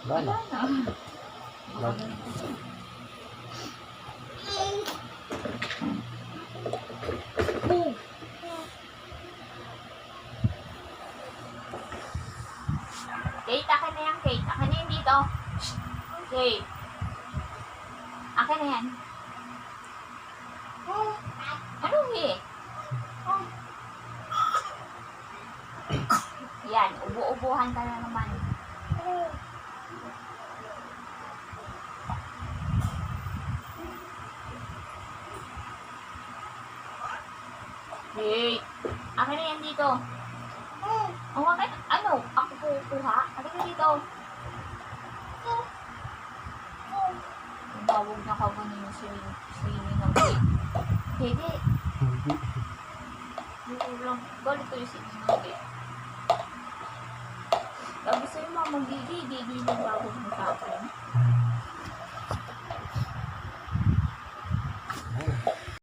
Wala Wala na. na. Boom! Kate, akin na yan, Kate. Akin na yan dito. Kate. Akin na yan. Ano eh? Yan, ubo-ubuhan ka na naman. Hey, akin na yan dito. O, akin, ano? Ako kukuha? Akin na dito. Tawag na ka ba ninyo swimming ng Kate? Hindi. Hindi lang. Galit ko yung swimming ng Kate. Sabi sa'yo, mama, gigi lang bago mo sa akin.